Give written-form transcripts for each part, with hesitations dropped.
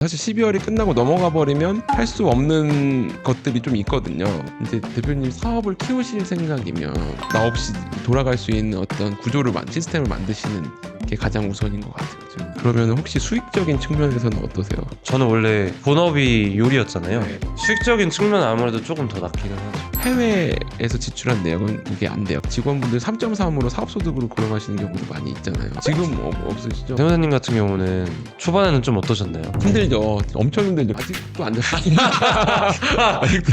사실 12월이 끝나고 넘어가 버리면 할 수 없는 것들이 좀 있거든요. 이제 대표님 사업을 키우실 생각이면 나 없이 돌아갈 수 있는 어떤 구조를 시스템을 만드시는 게 가장 우선인 것 같아요. 지금. 그러면 혹시 수익적인 측면에서는 어떠세요? 저는 원래 본업이 요리였잖아요. 네. 수익적인 측면은 아무래도 조금 더 낫기는 하죠. 해외에서 지출한 내역은 그게 안 돼요. 직원분들 3.3으로 사업소득으로 걸어가시는 경우도 많이 있잖아요. 지금 없으시죠? 세무사님 같은 경우는 초반에는 좀 어떠셨나요? 힘들죠. 엄청 힘들죠. 아직도 안 됐어요. 아직도.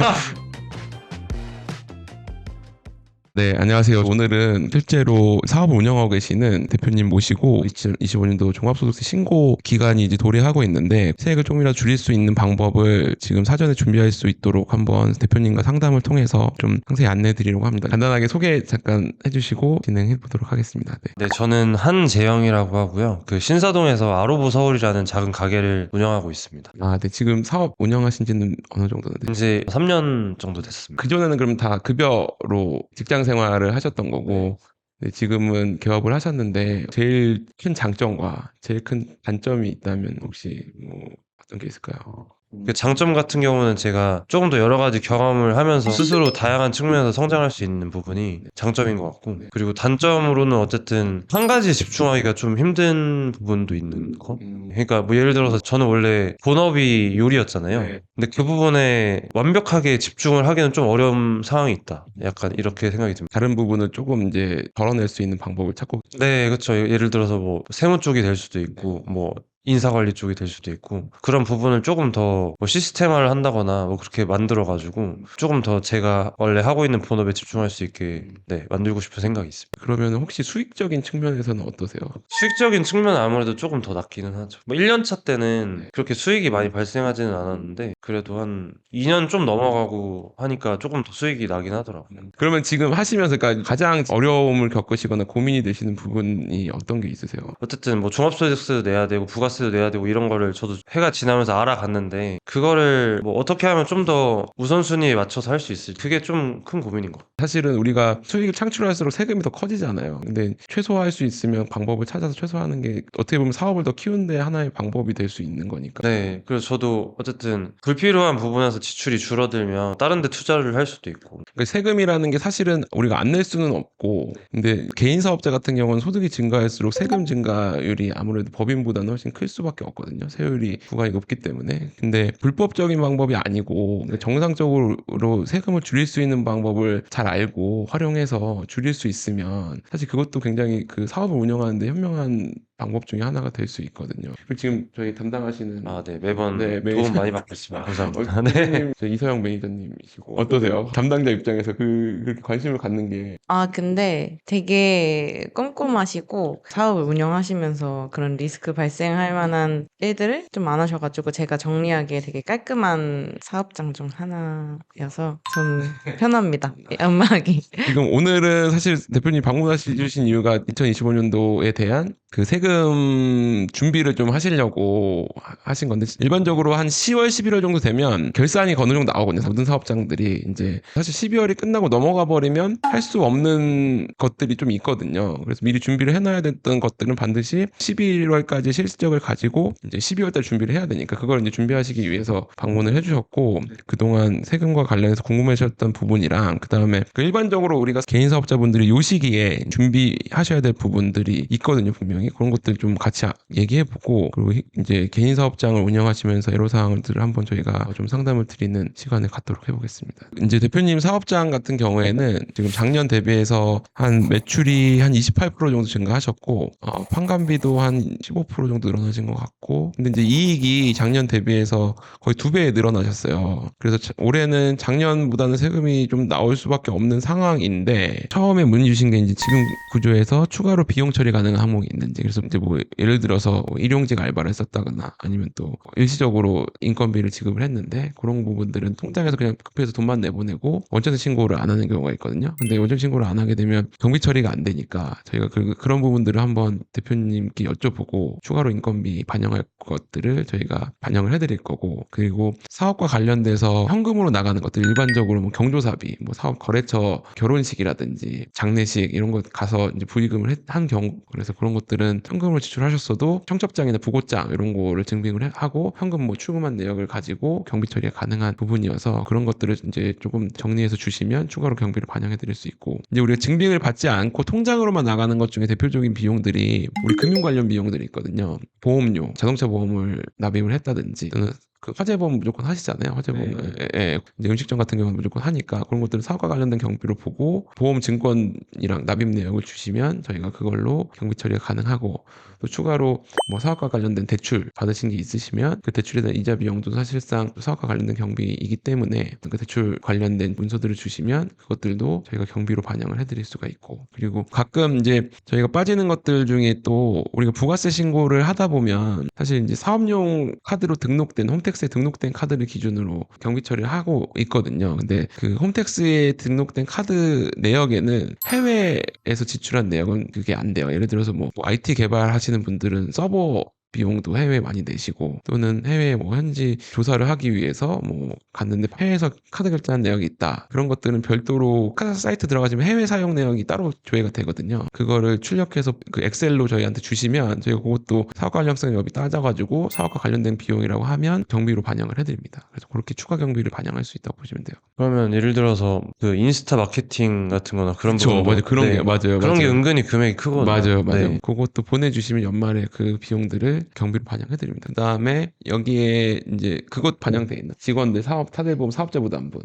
네, 안녕하세요. 오늘은 실제로 사업을 운영하고 계시는 대표님 모시고 2025년도 종합소득세 신고 기간이 이제 도래하고 있는데 세액을 조금이라도 줄일 수 있는 방법을 지금 사전에 준비할 수 있도록 한번 대표님과 상담을 통해서 좀 상세히 안내해 드리려고 합니다. 간단하게 소개 잠깐 해주시고 진행해 보도록 하겠습니다. 네. 네, 저는 한재영이라고 하고요. 그 신사동에서 아로보 서울이라는 작은 가게를 운영하고 있습니다. 아, 네. 지금 사업 운영하신 지는 어느 정도 됐나요? 이제 3년 정도 됐습니다. 그전에는 그럼 다 급여로 직장 생활을 하셨던 거고 네, 지금은 개업을 하셨는데 제일 큰 장점과 제일 큰 단점이 있다면 혹시 뭐 어떤 게 있을까요? 그 장점 같은 경우는 제가 조금 더 여러 가지 경험을 하면서 스스로 다양한 측면에서 성장할 수 있는 부분이 장점인 것 같고, 그리고 단점으로는 어쨌든 한 가지에 집중하기가 좀 힘든 부분도 있는 거. 그러니까 뭐 예를 들어서 저는 원래 본업이 요리였잖아요. 네. 근데 그 부분에 완벽하게 집중을 하기는 좀 어려운 상황이 있다. 약간 이렇게 생각이 듭니다. 다른 부분을 조금 이제 덜어낼 수 있는 방법을 찾고 네, 그렇죠. 예를 들어서 뭐 세무 쪽이 될 수도 있고, 뭐 인사관리 쪽이 될 수도 있고, 그런 부분을 조금 더 뭐 시스템화를 한다거나 뭐 그렇게 만들어가지고 조금 더 제가 원래 하고 있는 본업에 집중할 수 있게 네, 만들고 싶은 생각이 있습니다. 그러면 혹시 수익적인 측면에서는 어떠세요? 수익적인 측면은 아무래도 조금 더 낫기는 하죠. 뭐 1년 차 때는 그렇게 수익이 많이 발생하지는 않았는데, 그래도 한 2년 좀 넘어가고 하니까 조금 더 수익이 나긴 하더라고요. 그러면 지금 하시면서 그러니까 가장 어려움을 겪으시거나 고민이 되시는 부분이 어떤 게 있으세요? 어쨌든 뭐 종합소득세도 내야 되고 부가세도 내야 되고 이런 거를 저도 해가 지나면서 알아갔는데, 그거를 뭐 어떻게 하면 좀 더 우선순위에 맞춰서 할 수 있을지, 그게 좀 큰 고민인 것 같아요. 사실은 우리가 수익을 창출할수록 세금이 더 커지잖아요. 근데 최소화할 수 있으면 방법을 찾아서 최소화하는 게 어떻게 보면 사업을 더 키우는데 하나의 방법이 될 수 있는 거니까. 네, 그래서 저도 어쨌든 불필요한 부분에서 지출이 줄어들면 다른 데 투자를 할 수도 있고. 그러니까 세금이라는 게 사실은 우리가 안 낼 수는 없고, 근데 개인 사업자 같은 경우는 소득이 증가할수록 세금 증가율이 아무래도 법인보다는 훨씬 클 수밖에 없거든요. 세율이 부과가 높기 때문에. 근데 불법적인 방법이 아니고 그러니까 정상적으로 세금을 줄일 수 있는 방법을 잘 알고 활용해서 줄일 수 있으면 사실 그것도 굉장히 그 사업을 운영하는데 현명한 방법 중에 하나가 될 수 있거든요. 그리고 지금 저희 담당하시는 아, 네, 매번 네, 도움 많이 받고 있습니다. 감사합니다. 네. 대표님, 저 이서영 매니저님이시고 어떠세요? 담당자 입장에서 그렇게 관심을 갖는 게 근데 되게 꼼꼼하시고 사업을 운영하시면서 그런 리스크 발생할 만한 일들을 좀 안 하셔가지고 제가 정리하기에 되게 깔끔한 사업장 중 하나여서 좀 편합니다. 연막이. 지금 오늘은 사실 대표님 방문하신 이유가 2025년도에 대한 그 세금 준비를 좀 하시려고 하신 건데 일반적으로 한 10월, 11월 정도 되면 결산이 어느 정도 나오거든요. 모든 사업장들이 이제 사실 12월이 끝나고 넘어가 버리면 할 수 없는 것들이 좀 있거든요. 그래서 미리 준비를 해놔야 됐던 것들은 반드시 11월까지 실적을 가지고 이제 12월 달 준비를 해야 되니까 그걸 이제 준비하시기 위해서 방문을 해주셨고 그동안 세금과 관련해서 궁금해하셨던 부분이랑 그 다음에 그 일반적으로 우리가 개인 사업자분들이 요 시기에 준비하셔야 될 부분들이 있거든요. 분명히 그런 것들 좀 같이 얘기해보고 그리고 이제 개인 사업장을 운영하시면서 애로사항들을 한번 저희가 좀 상담을 드리는 시간을 갖도록 해보겠습니다. 이제 대표님 사업장 같은 경우에는 지금 작년 대비해서 한 매출이 한 28% 정도 증가하셨고 판관비도 한 15% 정도 늘어나신 것 같고 근데 이제 이익이 작년 대비해서 거의 2배 늘어나셨어요. 그래서 올해는 작년보다는 세금이 좀 나올 수밖에 없는 상황인데 처음에 문의 주신 게 이제 지금 구조에서 추가로 비용 처리 가능한 항목이 있는지 그래서 이제 뭐 예를 들어서 일용직 알바를 했었다거나 아니면 또 일시적으로 인건비를 지급을 했는데 그런 부분들은 통장에서 그냥 급해서 돈만 내보내고 원천세 신고를 안 하는 경우가 있거든요. 근데 원천 신고를 안 하게 되면 경비 처리가 안 되니까 저희가 그런 부분들을 한번 대표님께 여쭤보고 추가로 인건비 반영할 것들을 저희가 반영을 해드릴 거고 그리고 사업과 관련돼서 현금으로 나가는 것들 일반적으로 뭐 경조사비, 뭐 사업 거래처 결혼식이라든지 장례식 이런 것 가서 이제 부의금을 한 경우 그래서 그런 것들은 현금으로 지출하셨어도 청첩장이나 부고장 이런 거를 증빙을 하고 현금 뭐 출금한 내역을 가지고 경비 처리가 가능한 부분이어서 그런 것들을 이제 조금 정리해서 주시면 추가로 경비를 반영해 드릴 수 있고, 이제 우리가 증빙을 받지 않고 통장으로만 나가는 것 중에 대표적인 비용들이 우리 금융 관련 비용들이 있거든요. 보험료, 자동차 보험을 납입을 했다든지 또는 그 화재보험 무조건 하시잖아요. 화재보험, 이제 음식점 같은 경우는 무조건 하니까 그런 것들은 사업과 관련된 경비로 보고 보험 증권이랑 납입 내역을 주시면 저희가 그걸로 경비 처리가 가능하고, 또 추가로 뭐 사업과 관련된 대출 받으신 게 있으시면 그 대출에 대한 이자 비용도 사실상 사업과 관련된 경비이기 때문에 그 대출 관련된 문서들을 주시면 그것들도 저희가 경비로 반영을 해드릴 수가 있고, 그리고 가끔 이제 저희가 빠지는 것들 중에 또 우리가 부가세 신고를 하다 보면 사실 이제 사업용 카드로 등록된 홈택스에 등록된 카드를 기준으로 경비 처리를 하고 있거든요. 근데 그 홈택스에 등록된 카드 내역에는 해외에서 지출한 내역은 그게 안 돼요. 예를 들어서 뭐 IT 개발하시는 분들은 서버 비용도 해외에 많이 내시고, 또는 해외에 뭐 현지 조사를 하기 위해서 뭐 갔는데 해외에서 카드 결제한 내역이 있다, 그런 것들은 별도로 카드 사이트 들어가시면 해외 사용 내역이 따로 조회가 되거든요. 그거를 출력해서 그 엑셀로 저희한테 주시면 저희가 그것도 사업과 관련성 여비 따져가지고 사업과 관련된 비용이라고 하면 경비로 반영을 해드립니다. 그래서 그렇게 추가 경비를 반영할 수 있다고 보시면 돼요. 그러면 예를 들어서 그 인스타 마케팅 같은 거나 그런 그쵸, 부분도 맞아요. 그런 네. 게 맞아요. 그런 게 맞아요. 은근히 금액이 크거든요. 맞아요. 네. 그것도 보내주시면 연말에 그 비용들을 경비로 반영해드립니다. 그 다음에 여기에 이제 그것 반영돼 있나? 직원들 사업 사대보험 사업자 부담분.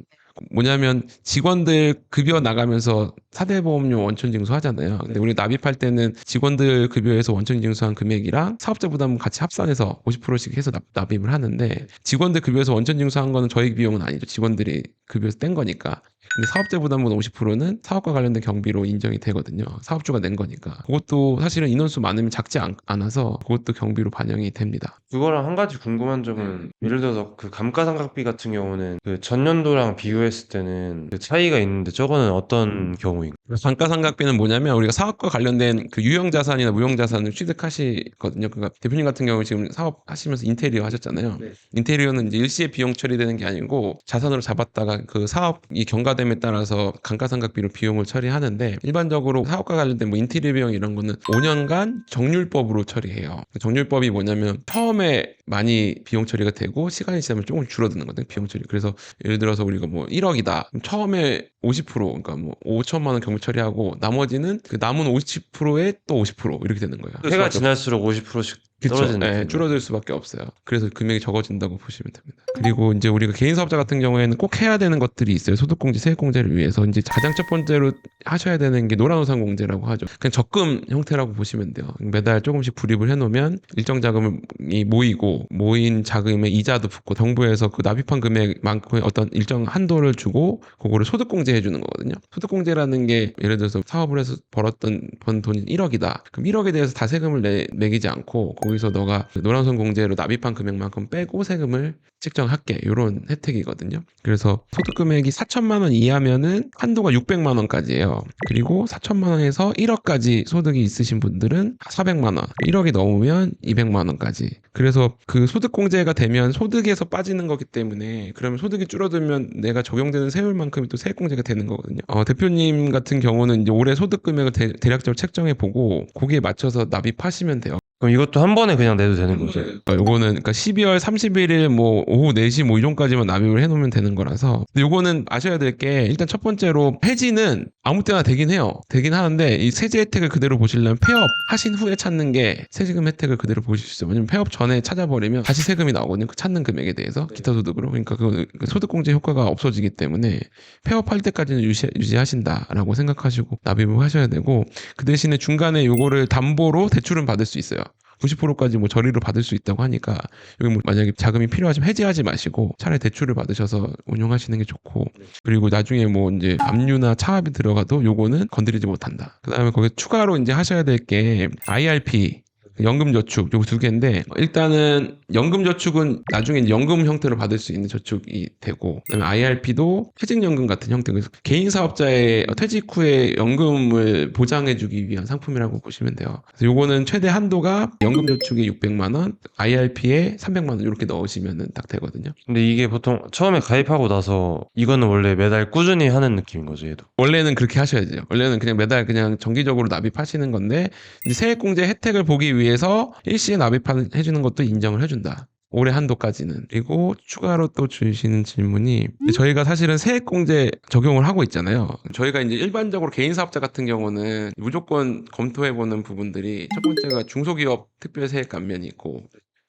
뭐냐면 직원들 급여 나가면서 사대보험료 원천징수 하잖아요. 근데 우리 납입할 때는 직원들 급여에서 원천징수한 금액이랑 사업자 부담 같이 합산해서 50%씩 해서 납입을 하는데, 직원들 급여에서 원천징수한 거는 저희 비용은 아니죠. 직원들이 급여에서 뗀 거니까. 근데 사업자 부담분 50%는 사업과 관련된 경비로 인정이 되거든요. 사업주가 낸 거니까. 그것도 사실은 인원수 많으면 작지 않아서 그것도 경비로 반영이 됩니다. 그거랑 한 가지 궁금한 점은 예를 들어서 그 감가상각비 같은 경우는 그 전년도랑 비교했을 때는 그 차이가 있는데 저거는 어떤 경우인가요? 감가상각비는 뭐냐면 우리가 사업과 관련된 그 유형자산이나 무형자산을 취득하시거든요. 그러니까 대표님 같은 경우 지금 사업 하시면서 인테리어 하셨잖아요. 네. 인테리어는 이제 일시에 비용 처리되는 게 아니고 자산으로 잡았다가 그 사업이 경과됨에 따라서 감가상각비로 비용을 처리하는데, 일반적으로 사업과 관련된 뭐 인테리어 비용 이런 거는 5년간 정률법으로 처리해요. 정률법이 뭐냐면 처음에 많이 비용 처리가 되고 시간이 지나면 조금 줄어드는 거거든요. 비용 처리. 그래서 예를 들어서 우리가 뭐 1억이다. 처음에 50% 그러니까 뭐 5천만 원 경비 처리하고 나머지는 그 남은 50%에 또 50% 이렇게 되는 거예요. 해가 지날수록 50%씩 그쵸. 떨어지는 네, 느낌. 줄어들 수밖에 없어요. 그래서 금액이 적어진다고 보시면 됩니다. 그리고 이제 우리가 개인 사업자 같은 경우에는 꼭 해야 되는 것들이 있어요. 소득공제, 세액공제를 위해서 이제 가장 첫 번째로 하셔야 되는 게 노란우산공제라고 하죠. 그냥 적금 형태라고 보시면 돼요. 매달 조금씩 불입을 해놓으면 일정 자금이 모이고 모인 자금의 이자도 붙고 정부에서 그 납입한 금액만큼의 어떤 일정 한도를 주고 그거를 소득공제 해주는 거거든요. 소득공제라는 게 예를 들어서 사업을 해서 번 돈이 1억이다. 그럼 1억에 대해서 다 세금을 매기지 않고 거기서 너가 노란선 공제로 납입한 금액만큼 빼고 세금을 측정할게, 이런 혜택이거든요. 그래서 소득 금액이 4천만 원 이하면은 한도가 600만 원까지예요. 그리고 4천만 원에서 1억까지 소득이 있으신 분들은 400만 원, 1억이 넘으면 200만 원까지. 그래서 그 소득 공제가 되면 소득에서 빠지는 거기 때문에, 그러면 소득이 줄어들면 내가 적용되는 세율만큼이 또 세액 공제가 되는 거거든요. 대표님 같은 경우는 이제 올해 소득 금액을 대략적으로 책정해 보고 거기에 맞춰서 납입하시면 돼요. 그럼 이것도 한 번에 그냥 내도 되는 거죠? 요거는 그러니까 12월 31일 뭐 오후 4시 뭐 이 정도까지만 납입을 해놓으면 되는 거라서. 근데 요거는 아셔야 될 게, 일단 첫 번째로 해지는 아무 때나 되긴 해요. 되긴 하는데 이 세제 혜택을 그대로 보시려면 폐업 하신 후에 찾는 게 세금 혜택을 그대로 보실 수 있어요. 왜냐면 폐업 전에 찾아버리면 다시 세금이 나오거든요. 그 찾는 금액에 대해서 기타 소득으로. 그러니까 그 소득공제 효과가 없어지기 때문에 폐업할 때까지는 유지하신다라고 생각하시고 납입을 하셔야 되고, 그 대신에 중간에 요거를 담보로 대출은 받을 수 있어요. 90%까지 뭐 저리로 받을 수 있다고 하니까 여기 뭐 만약에 자금이 필요하시면 해지하지 마시고 차라리 대출을 받으셔서 운용하시는 게 좋고, 그리고 나중에 뭐 이제 압류나 차압이 들어가도 요거는 건드리지 못한다. 그다음에 거기에 추가로 이제 하셔야 될 게 IRP, 연금저축 요거 두 개인데 일단은 연금저축은 나중에 이제 연금 형태로 받을 수 있는 저축이 되고 그다음에 IRP도 퇴직연금 같은 형태 그래서 개인 사업자의 퇴직 후에 연금을 보장해주기 위한 상품이라고 보시면 돼요. 그래서 요거는 최대 한도가 연금저축에 600만 원, IRP에 300만 원 이렇게 넣으시면 딱 되거든요. 근데 이게 보통 처음에 가입하고 나서 이거는 원래 매달 꾸준히 하는 느낌인 거죠, 얘도. 원래는 그렇게 하셔야 돼요. 원래는 그냥 매달 그냥 정기적으로 납입하시는 건데 이제 세액공제 혜택을 보기 위해서 일시에 납입해주는 것도 인정을 해준다. 올해 한도까지는. 그리고 추가로 또 주시는 질문이 저희가 사실은 세액공제 적용을 하고 있잖아요. 저희가 이제 일반적으로 개인 사업자 같은 경우는 무조건 검토해보는 부분들이 첫 번째가 중소기업 특별세액 감면이 있고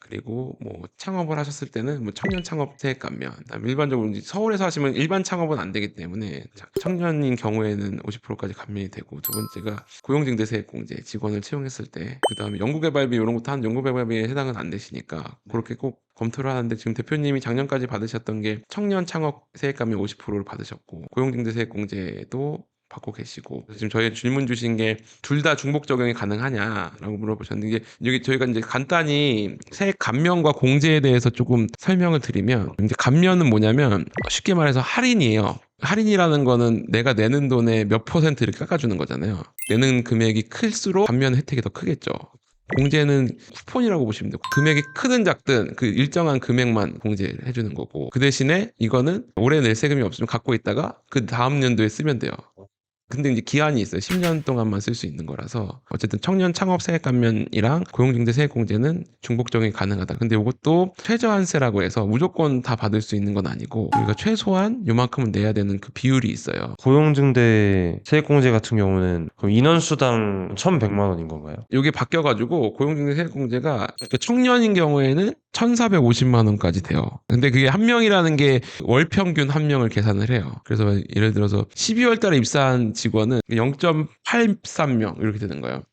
그리고 뭐 창업을 하셨을 때는 뭐 청년 창업 세액 감면, 그다음에 일반적으로 이제 서울에서 하시면 일반 창업은 안 되기 때문에 청년인 경우에는 50%까지 감면이 되고 두 번째가 고용증대 세액 공제, 직원을 채용했을 때 그다음에 연구개발비 이런 것도 한 연구개발비에 해당은 안 되시니까 그렇게 꼭 검토를 하는데 지금 대표님이 작년까지 받으셨던 게 청년 창업 세액 감면 50%를 받으셨고 고용증대 세액 공제도 받고 계시고 지금 저희 질문 주신 게 둘 다 중복 적용이 가능하냐라고 물어보셨는데 이게 여기 저희가 이제 간단히 세액 감면과 공제에 대해서 조금 설명을 드리면 이제 감면은 뭐냐면 쉽게 말해서 할인이에요. 할인이라는 거는 내가 내는 돈의 몇 퍼센트를 깎아주는 거잖아요. 내는 금액이 클수록 감면 혜택이 더 크겠죠. 공제는 쿠폰이라고 보시면 돼요. 금액이 크든 작든 그 일정한 금액만 공제해 주는 거고 그 대신에 이거는 올해 낼 세금이 없으면 갖고 있다가 그 다음 연도에 쓰면 돼요. 근데 이제 기한이 있어요. 10년 동안만 쓸 수 있는 거라서 어쨌든 청년 창업 세액 감면이랑 고용증대 세액 공제는 중복 적용이 가능하다. 근데 이것도 최저한세라고 해서 무조건 다 받을 수 있는 건 아니고 우리가 최소한 요만큼은 내야 되는 그 비율이 있어요. 고용증대 세액공제 같은 경우는 그럼 인원수당 1,100만 원인 건가요? 이게 바뀌어가지고 고용증대 세액 공제가 그러니까 청년인 경우에는 1,450만 원까지 돼요. 근데 그게 한 명이라는 게 월 평균 한 명을 계산을 해요. 그래서 예를 들어서 12월 달에 입사한 직원은 0.83명 이렇게 되는 거예요.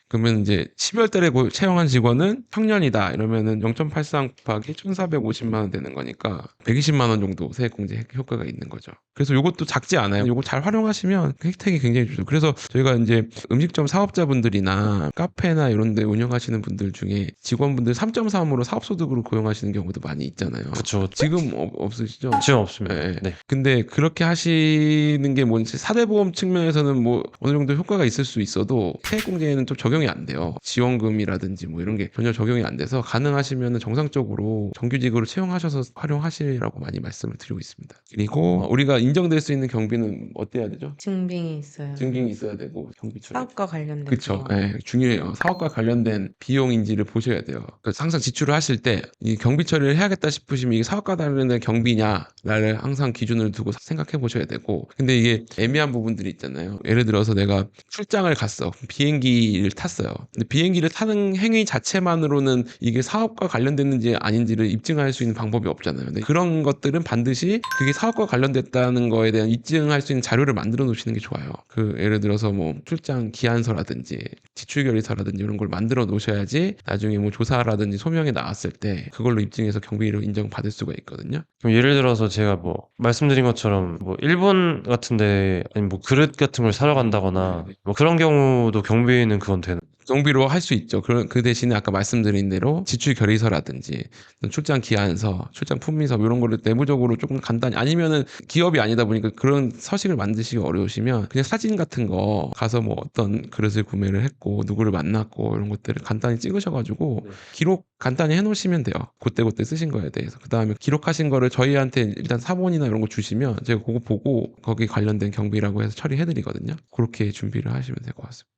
그러면 이제 12월 달에 채용한 직원은 청년이다 이러면은 0.83 곱하기 1,450만 원 되는 거니까 120만 원 정도 세액공제 효과가 있는 거죠. 그래서 이것도 작지 않아요. 이거 잘 활용하시면 혜택이 굉장히 좋죠. 그래서 저희가 이제 음식점 사업자분들이나 카페나 이런 데 운영하시는 분들 중에 직원분들 3.3으로 사업소득으로 고용하시는 경우도 많이 있잖아요. 그쵸. 지금 없으시죠? 지금 없습니다. 네. 네. 근데 그렇게 하시는 게 뭔지 사대보험 측면에서는 뭐 어느 정도 효과가 있을 수 있어도 세액공제에는 좀 적용이 안 돼요. 지원금이라든지 뭐 이런 게 전혀 적용이 안 돼서 가능하시면 정상적으로 정규직으로 채용하셔서 활용하시라고 많이 말씀을 드리고 있습니다. 그리고 우리가 인정될 수 있는 경비는 어때야 되죠? 증빙이 있어요. 증빙이 있어야 되고 경비처럼. 사업과 관련된 그렇죠. 거. 예, 중요해요. 사업과 관련된 비용인지를 보셔야 돼요. 그래서 항상 지출을 하실 때 이 경비 처리를 해야겠다 싶으시면 이게 사업과 관련된 경비냐를 항상 기준을 두고 생각해 보셔야 되고 근데 이게 애매한 부분들이 있잖아요. 예를 들어서 내가 출장을 갔어. 비행기를 탔어요. 근데 비행기를 타는 행위 자체만으로는 이게 사업과 관련됐는지 아닌지를 입증할 수 있는 방법이 없잖아요. 근데 그런 것들은 반드시 그게 사업과 관련됐다는 거에 대한 입증할 수 있는 자료를 만들어 놓으시는 게 좋아요. 그 예를 들어서 뭐 출장 기한서라든지 지출결의서라든지 이런 걸 만들어 놓으셔야지 나중에 뭐 조사라든지 소명이 나왔을 때 그걸로 입증해서 경비로 인정받을 수가 있거든요. 그럼 예를 들어서 제가 뭐 말씀드린 것처럼 뭐 일본 같은데 아니 뭐 그릇 같은 걸 사러 간다거나 뭐 그런 경우도 경비는 그건 되는. 경비로 할 수 있죠. 그 대신에 아까 말씀드린 대로 지출 결의서라든지 출장 기한서, 출장 품위서 이런 거를 내부적으로 조금 간단히 아니면은 기업이 아니다 보니까 그런 서식을 만드시기 어려우시면 그냥 사진 같은 거 가서 뭐 어떤 그릇을 구매를 했고 누구를 만났고 이런 것들을 간단히 찍으셔가지고 네. 기록 간단히 해놓으시면 돼요. 그때 쓰신 거에 대해서. 그 다음에 기록하신 거를 저희한테 일단 사본이나 이런 거 주시면 제가 그거 보고 거기 관련된 경비라고 해서 처리해드리거든요. 그렇게 준비를 하시면 될 것 같습니다.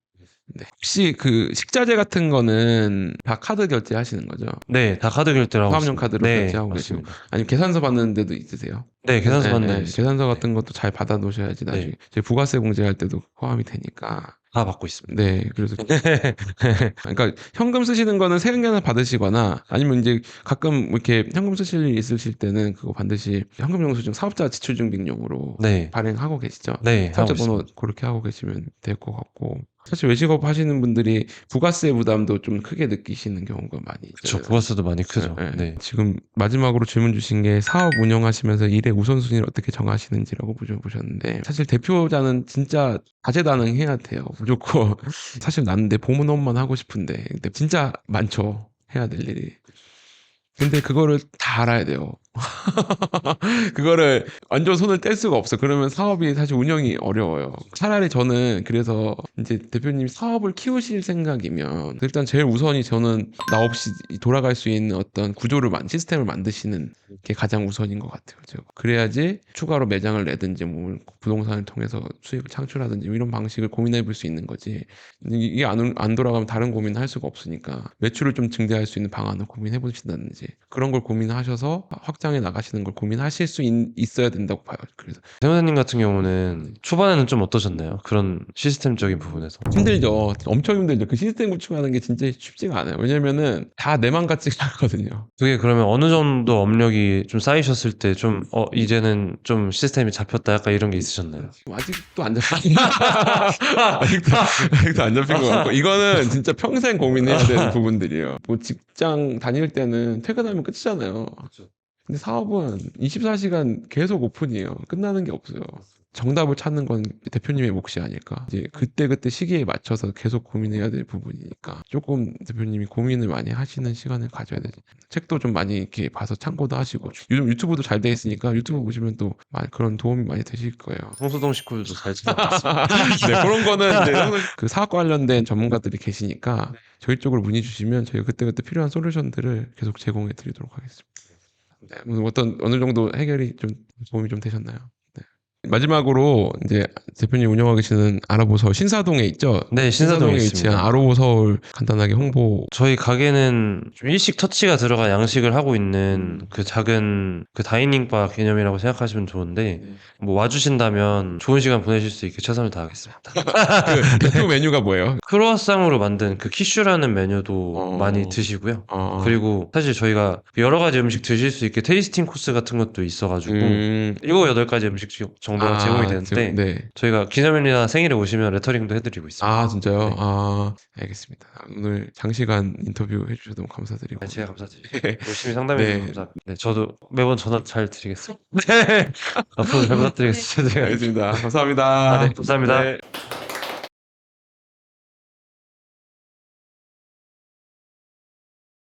네. 혹시 그 식자재 같은 거는 다 카드 결제하시는 거죠? 네, 다 카드 결제라고 포함용 있습니다. 카드로 네, 결제하고 계시고 맞습니다. 아니면 계산서 받는 데도 있으세요? 네, 계산서 네, 받는 네. 데 있어요. 계산서 같은 것도 잘 받아 놓으셔야지 나중에 네. 저희 부가세 공제할 때도 포함이 되니까. 다 받고 있습니다. 네, 그래서 그러니까 현금 쓰시는 거는 세금계산 받으시거나 아니면 이제 가끔 이렇게 현금 쓰실 일 있으실 때는 그거 반드시 현금영수증 사업자 지출증빙용으로 네, 발행하고 계시죠? 네, 하고 사업자 번호 있습니다. 그렇게 하고 계시면 될 것 같고 사실 외식업 하시는 분들이 부가세 부담도 좀 크게 느끼시는 경우가 많이 그쵸. 있어요. 부가세도 많이 크죠. 네, 네. 네. 지금 마지막으로 질문 주신 게 사업 운영하시면서 일의 우선순위를 어떻게 정하시는지라고 물어보셨는데 사실 대표자는 진짜 다재다능해야 돼요. 무조건 사실 나는 내 보문업만 하고 싶은데 근데 진짜 많죠. 해야 될 일이. 근데 그거를 다 알아야 돼요. 그거를 완전 손을 뗄 수가 없어. 그러면 사업이 사실 운영이 어려워요. 차라리 저는 그래서 이제 대표님이 사업을 키우실 생각이면 일단 제일 우선이 저는 나 없이 돌아갈 수 있는 어떤 구조를 시스템을 만드시는 게 가장 우선인 것 같아요. 그래야지 추가로 매장을 내든지 뭐 부동산을 통해서 수익을 창출하든지 이런 방식을 고민해 볼 수 있는 거지. 이게 안 돌아가면 다른 고민을 할 수가 없으니까 매출을 좀 증대할 수 있는 방안을 고민해 보신다든지 그런 걸 고민하셔서 확장해 나가시는 걸 고민하실 수 있어야 된다고 봐요. 그래서 세무사님 같은 경우는 초반에는 좀 어떠셨나요? 그런 시스템적인 부분에서. 힘들죠. 엄청 힘들죠. 그 시스템 구축하는 게 진짜 쉽지가 않아요. 왜냐면은 다 내 맘 같지가 않거든요. 그게 그러면 어느 정도 업력이 좀 쌓이셨을 때 좀, 이제는 좀 시스템이 잡혔다 약간 이런 게 있으셨나요? 아직도 안 잡힌 아직도 안 잡힌 것 같고 이거는 진짜 평생 고민해야 되는 부분들이에요. 뭐 직장 다닐 때는 퇴근하면 끝이잖아요. 근데 사업은 24시간 계속 오픈이에요. 끝나는 게 없어요. 정답을 찾는 건 대표님의 몫이 아닐까. 이제 그때 시기에 맞춰서 계속 고민해야 될 부분이니까 조금 대표님이 고민을 많이 하시는 시간을 가져야 되죠. 책도 좀 많이 이렇게 봐서 참고도 하시고 요즘 유튜브도 잘 돼 있으니까 유튜브 보시면 또 그런 도움이 많이 되실 거예요. 홍수동 식구들도 잘 찾아봤습니다. 네, 그런 거는 이제 그 사업 관련된 전문가들이 계시니까 저희 쪽으로 문의 주시면 저희가 그때그때 필요한 솔루션들을 계속 제공해 드리도록 하겠습니다. 네, 오늘 어느 정도 해결이 좀 도움이 좀 되셨나요? 네. 마지막으로 이제 대표님 운영하고 계시는 아로보서울 신사동에 있죠? 네, 신사동에 위치한 있습니다. 아로보서울 간단하게 홍보. 저희 가게는 좀 일식 터치가 들어간 양식을 하고 있는 그 작은 그 다이닝바 개념이라고 생각하시면 좋은데 뭐 와주신다면 좋은 시간 보내실 수 있게 최선을 다하겠습니다. 그 대표 메뉴가 뭐예요? 크로아상으로 만든 그 키슈라는 메뉴도 어. 많이 드시고요. 어, 그리고 사실 저희가 여러 가지 음식 드실 수 있게 테이스팅 코스 같은 것도 있어가지고 7-8가지 음식 정도가 제공이 되는데 네. 저희가 기념일이나 생일에 오시면 레터링도 해드리고 있습니다. 아, 진짜요? 네. 아, 알겠습니다. 오늘 장시간 인터뷰 해주셔서 너무 감사드리고. 네, 제가 감사드립니다. 열심히 상담해주셔서 네. 감사합니다. 네, 저도 매번 전화 잘 드리겠습니다. 네. 앞으로 잘 부탁드리겠습니다. 제가. 알겠습니다. 감사합니다. 아, 네, 감사합니다. 네.